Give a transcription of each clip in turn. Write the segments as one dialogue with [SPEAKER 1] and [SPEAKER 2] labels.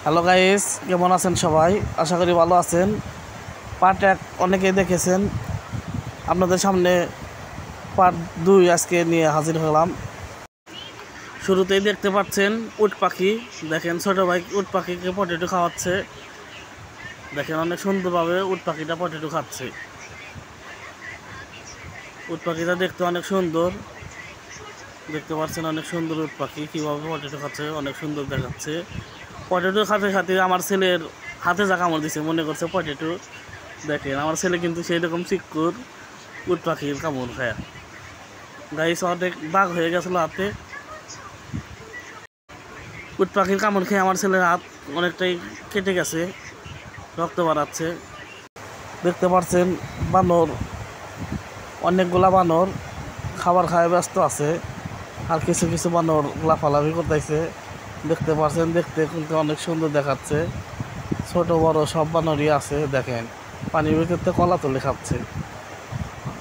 [SPEAKER 1] Hello guys, কেমন আছেন সবাই? আশা করি ভালো আছেন। পার্ট 1 অনেকেই দেখেছেন, আপনাদের সামনে পার্ট 2 আজকে নিয়ে হাজির হলাম। শুরুতেই দেখতে পাচ্ছেন উট পাখি। দেখেন ছোট ভাই উট পাখিকে পটেটো খাওয়াচ্ছে। দেখেন অনেক সুন্দরভাবে উট পাখিটা পটেটো খাচ্ছে। উট পাখিটা দেখতে অনেক সুন্দর, দেখতে পাচ্ছেন অনেক সুন্দর উট পাখি কীভাবে পটেটো খাচ্ছে, অনেক সুন্দর দেখাচ্ছে। পটেটো খাতে খাতে আমার ছেলের হাতে যা কামড় দিছে, মনে করছে পটেটো। দেখেন আমার ছেলে কিন্তু সেই রকম চিক্কুর উট পাখির কামড় খায়। গাইস অনেক দাগ হয়ে গেছিলো হাতে। উট পাখির কামড় খেয়ে আমার ছেলের হাত অনেকটাই কেটে গেছে, রক্ত বাড়াচ্ছে। দেখতে পাচ্ছেন বানর, অনেকগুলা বানর খাবার খায় ব্যস্ত আছে, আর কিছু কিছু বানর লাফালাফি করতেছে। দেখতে পাচ্ছেন, দেখতে কিন্তু অনেক সুন্দর দেখাচ্ছে। ছোট বড় সব বানরই আছে। দেখেন পানির ভিতরতে কলা তুলে খাচ্ছে।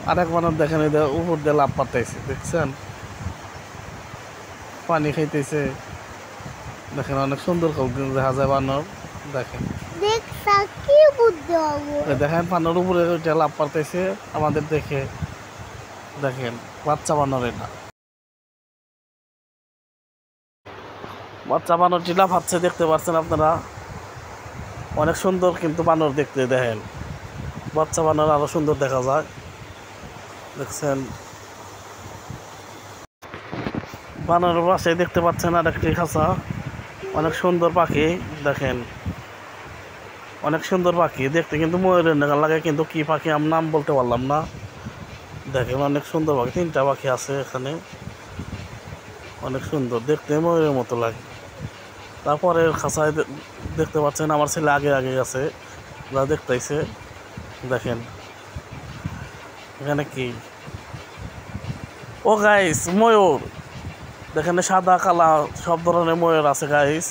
[SPEAKER 1] আরেক বানর দেখেন এদের উপর দিয়ে লাভ পাতাইছে, দেখছেন পানি খাইতেছে। দেখেন অনেক সুন্দর দেখা যায় বানর। দেখেন দেখেন বানর উপরে ওইটা লাভ পাতাইছে আমাদের দেখে। দেখেন বাচ্চা বানর, এটা বাচ্চা বানরটি লাফাচ্ছে, দেখতে পাচ্ছেন আপনারা। অনেক সুন্দর কিন্তু বানর দেখতে। দেখেন বাচ্চা বানর আরো সুন্দর দেখা যায়, দেখছেন। বানরের পাশে দেখতে পাচ্ছেন আর একটি খাঁচা, অনেক সুন্দর পাখি। দেখেন অনেক সুন্দর পাখি দেখতে, কিন্তু ময়ূরের নাগাল লাগে, কিন্তু কি পাখি আমি নাম বলতে পারলাম না। দেখেন অনেক সুন্দর পাখি, 3টা পাখি আছে এখানে, অনেক সুন্দর দেখতে, ময়ূরের মতো লাগে। তারপরে খাঁচায় দেখতে পাচ্ছেন আমার ছেলে আগে আগে গেছে, যা দেখতেছে। দেখেন এখানে কি, ও গাইস ময়ূর। দেখেন সাদা কালা সব ধরনের ময়ূর আছে গাইস,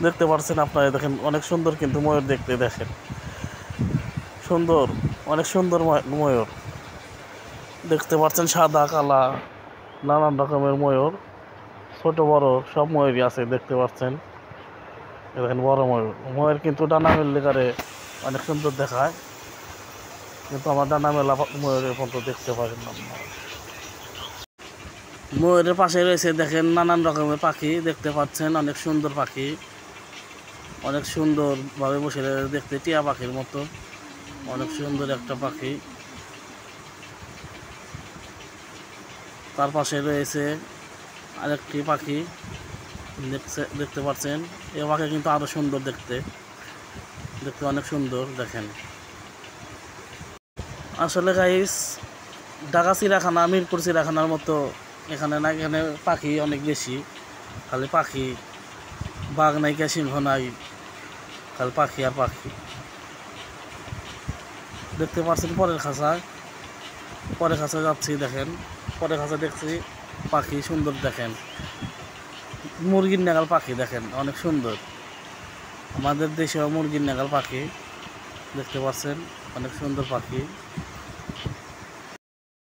[SPEAKER 1] দেখতে পাচ্ছেন আপনারা। দেখেন অনেক সুন্দর কিন্তু ময়ূর দেখতে। দেখেন সুন্দর, অনেক সুন্দর ময়ূর দেখতে পাচ্ছেন, সাদা কালা নানান রকমের ময়ূর, ছোট বড় সব ময়ূরই আছে দেখতে পাচ্ছেন। দেখেন বড় ময়ূর, ময়ূর কিন্তু ডানা মেললে করে অনেক সুন্দর দেখায়, কিন্তু আমার ডানা মেলা ময়ূরের মতো দেখতে পারেন না। ময়ূরের পাশে রয়েছে দেখেন নানান রকমের পাখি, দেখতে পাচ্ছেন অনেক সুন্দর পাখি, অনেক সুন্দরভাবে বসে দেখতে, টিয়া পাখির মতো অনেক সুন্দর একটা পাখি। তার পাশে রয়েছে আরেকটি পাখি, দেখতে পাচ্ছেন। এই পাখি কিন্তু আরো সুন্দর দেখতে, দেখতে অনেক সুন্দর। দেখেন আসলে গাইস ঢাকা চিড়িয়াখানা, মিরপুর চিড়িয়াখানার মতো এখানে না, এখানে পাখি অনেক বেশি। খালি পাখি, বাঘ নাই, সিংহ নাই, খালি পাখি আর পাখি। দেখতে পাচ্ছেন পরের খাঁচায়, পরের খাঁচায় যাচ্ছি। দেখেন পরের খাঁচা দেখছি পাখি সুন্দর। দেখেন মুরগির নাগাল পাখি, দেখেন অনেক সুন্দর, আমাদের দেশেও মুরগির নাগাল পাখি। দেখতে পাচ্ছেন অনেক সুন্দর পাখি।